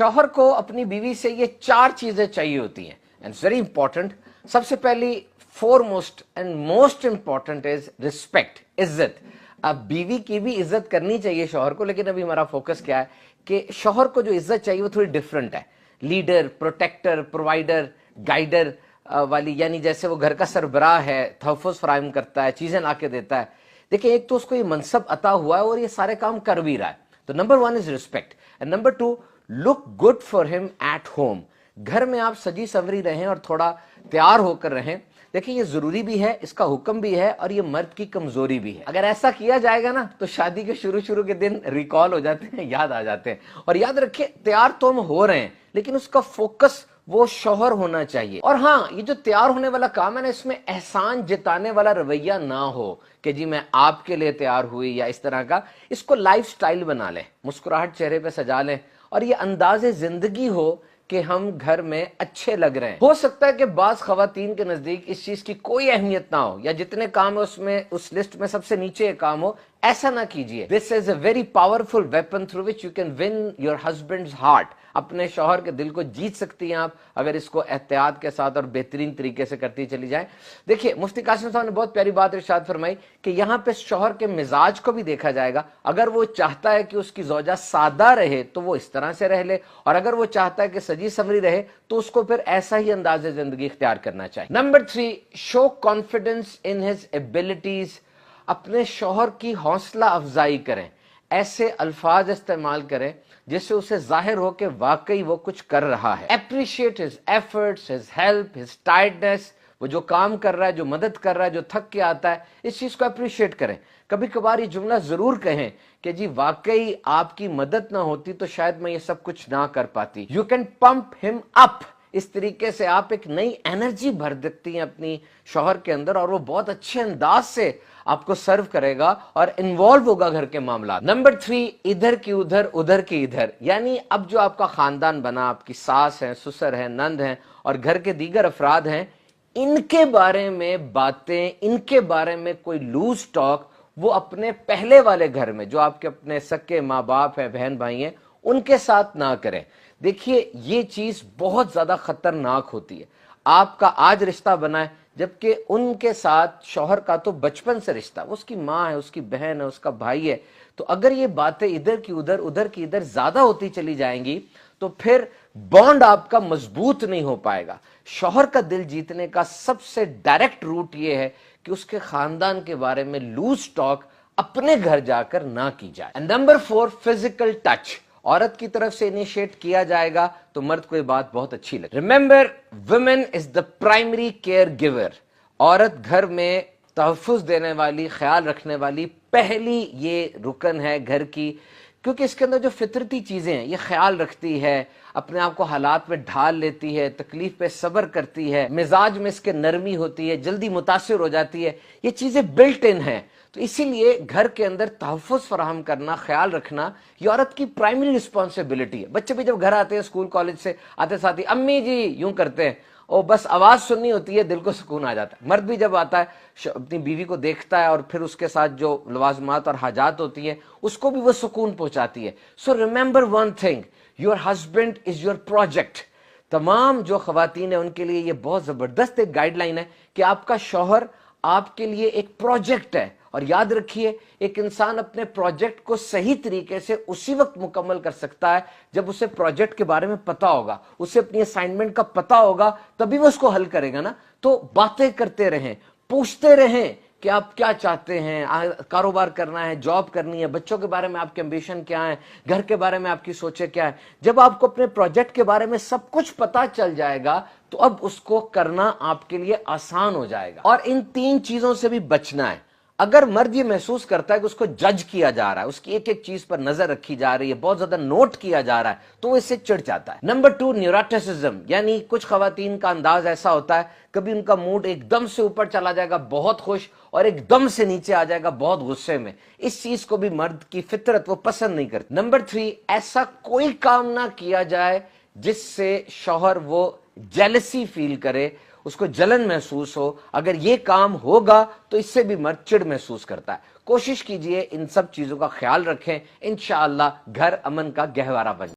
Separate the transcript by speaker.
Speaker 1: शौहर को अपनी बीवी से ये 4 चीजें चाहिए होती हैं एंड इट्स वेरी इंपॉर्टेंट। सबसे पहली foremost and most important is respect, इज्जत। अब बीवी की भी इज्जत करनी चाहिए शौहर को, लेकिन अभी हमारा फोकस क्या है कि शौहर को जो इज्जत चाहिए वो थोड़ी डिफरेंट है। लीडर, प्रोटेक्टर, प्रोवाइडर, गाइडर वाली, यानी जैसे वो घर का सरबराह है, तहफ़्फ़ुज़ फराहम करता है, चीजें ला के देता है। देखिए, एक तो उसको ये मनसब अता हुआ है और ये सारे काम कर भी रहा है, तो number 1 is respect and number 2 look good for him at home. घर में आप सजी सवरी रहें और थोड़ा तैयार होकर रहें। देखिए, ये जरूरी भी है, इसका हुक्म भी है और ये मर्द की कमजोरी भी है। अगर ऐसा किया जाएगा ना तो शादी के शुरू के दिन रिकॉल हो जाते हैं, याद आ जाते हैं। और याद रखिए, तैयार तो हम हो रहे हैं, लेकिन उसका फोकस वो शौहर होना चाहिए। और हाँ, ये जो तैयार होने वाला काम है ना, इसमें एहसान जताने वाला रवैया ना हो कि जी मैं आपके लिए तैयार हुई या इस तरह का। इसको लाइफ स्टाइल बना लें, मुस्कुराहट चेहरे पे सजा लें और ये अंदाजे जिंदगी हो कि हम घर में अच्छे लग रहे हैं। हो सकता है कि बाज खवातीन के नजदीक इस चीज की कोई अहमियत ना हो या जितने काम है उसमें उस लिस्ट में सबसे नीचे काम हो, ऐसा ना कीजिए। This is a very powerful weapon through which you can win your husband's heart. अपने शौहर के दिल को जीत सकती हैं आप अगर इसको एहतियात के साथ और बेहतरीन तरीके से करती चली जाए। देखिए, मुफ्ती कासिम साहब ने बहुत प्यारी बात इरशाद फरमाई कि यहाँ पे शौहर के मिजाज को भी देखा जाएगा। अगर वो चाहता है कि उसकी ज़ौजा सादा रहे तो वो इस तरह से रह ले, और अगर वो चाहता है कि सजी सवरी रहे तो उसको फिर ऐसा ही अंदाज़े जिंदगी इख्तियार करना चाहिए। Number 3, show confidence in his abilities. अपने शौहर की हौसला अफजाई करें, ऐसे अल्फाज इस्तेमाल करें जिससे उसे जाहिर हो कि वाकई वो कुछ कर रहा है। Appreciate his efforts, his help, his tiredness. वो जो काम कर रहा है, जो मदद कर रहा है, जो थक के आता है, इस चीज को अप्रिशिएट करें। कभी कभार ये जुमला जरूर कहें कि जी वाकई आपकी मदद ना होती तो शायद मैं ये सब कुछ ना कर पाती। You can pump him up. इस तरीके से आप एक नई एनर्जी भर देती हैं अपनी शौहर के अंदर और वो बहुत अच्छे अंदाज से आपको सर्व करेगा और इन्वॉल्व होगा घर के मामला। नंबर 3, इधर की उधर उधर की इधर। यानी अब जो आपका खानदान बना, आपकी सास है, ससुर है, नंद है और घर के दीगर अफराद हैं, इनके बारे में बातें, इनके बारे में कोई लूज टॉक वो अपने पहले वाले घर में जो आपके अपने सके माँ बाप हैं, बहन भाई हैं, उनके साथ ना करें। देखिए, ये चीज बहुत ज्यादा खतरनाक होती है। आपका आज रिश्ता बना है, जबकि उनके साथ शौहर का तो बचपन से रिश्ता, उसकी माँ है, उसकी बहन है, उसका भाई है। तो अगर ये बातें इधर की उधर उधर की इधर ज्यादा होती चली जाएंगी तो फिर बॉन्ड आपका मजबूत नहीं हो पाएगा। शौहर का दिल जीतने का सबसे डायरेक्ट रूट ये है कि उसके खानदान के बारे में लूज टॉक अपने घर जाकर ना की जाए। And number 4, physical touch. औरत की तरफ से इनिशिएट किया जाएगा तो मर्द को ये बात बहुत अच्छी लगे। Remember, women is the primary care giver. औरत घर में तहफ़्फ़ुज़ देने वाली, ख्याल रखने वाली पहली ये रुकन है घर की, क्योंकि इसके अंदर जो फितरती चीजें हैं ये ख्याल रखती है, अपने आप को हालात में ढाल लेती है, तकलीफ पे सब्र करती है, मिजाज में इसके नरमी होती है, जल्दी मुतासिर हो जाती है। ये चीजें बिल्ट इन है, तो इसीलिए घर के अंदर तहफ़्फ़ुज़ फराहम करना, ख्याल रखना ये औरत की प्राइमरी रिस्पॉन्सिबिलिटी है। बच्चे भी जब घर आते हैं स्कूल कॉलेज से आते साथ ही अम्मी जी यूं करते हैं और बस आवाज सुननी होती है, दिल को सुकून आ जाता है। मर्द भी जब आता है अपनी बीवी को देखता है और फिर उसके साथ जो लवाजमात और हाजात होती है उसको भी वो सुकून पहुंचाती है। So remember one thing, your husband is your project. तमाम जो खवातीन है उनके लिए ये बहुत जबरदस्त एक गाइडलाइन है कि आपका शौहर आपके लिए एक प्रोजेक्ट है। और याद रखिए, एक इंसान अपने प्रोजेक्ट को सही तरीके से उसी वक्त मुकम्मल कर सकता है जब उसे प्रोजेक्ट के बारे में पता होगा, उसे अपनी असाइनमेंट का पता होगा, तभी वो उसको हल करेगा ना। तो बातें करते रहें, पूछते रहें कि आप क्या चाहते हैं, कारोबार करना है, जॉब करनी है, बच्चों के बारे में आपके एम्बिशन क्या है, घर के बारे में आपकी सोचें क्या है। जब आपको अपने प्रोजेक्ट के बारे में सब कुछ पता चल जाएगा तो अब उसको करना आपके लिए आसान हो जाएगा। और इन 3 चीजों से भी बचना है। अगर मर्द ये महसूस करता है कि उसको जज किया जा रहा है, उसकी एक एक चीज पर नजर रखी जा रही है, बहुत ज्यादा नोट किया जा रहा है, तो वो इससे चिढ़ जाता है। Number 2, neuroticism. यानी कुछ खवातीन का अंदाज ऐसा होता है, कभी उनका मूड एकदम से ऊपर चला जाएगा बहुत खुश और एकदम से नीचे आ जाएगा बहुत गुस्से में। इस चीज को भी मर्द की फितरत वो पसंद नहीं करती। नंबर 3, ऐसा कोई काम ना किया जाए जिससे शौहर वो जेलसी फील करे, उसको जलन महसूस हो। अगर ये काम होगा तो इससे भी मर्द चिढ़ महसूस करता है। कोशिश कीजिए इन सब चीजों का ख्याल रखें, इंशाअल्लाह घर अमन का गहवारा बन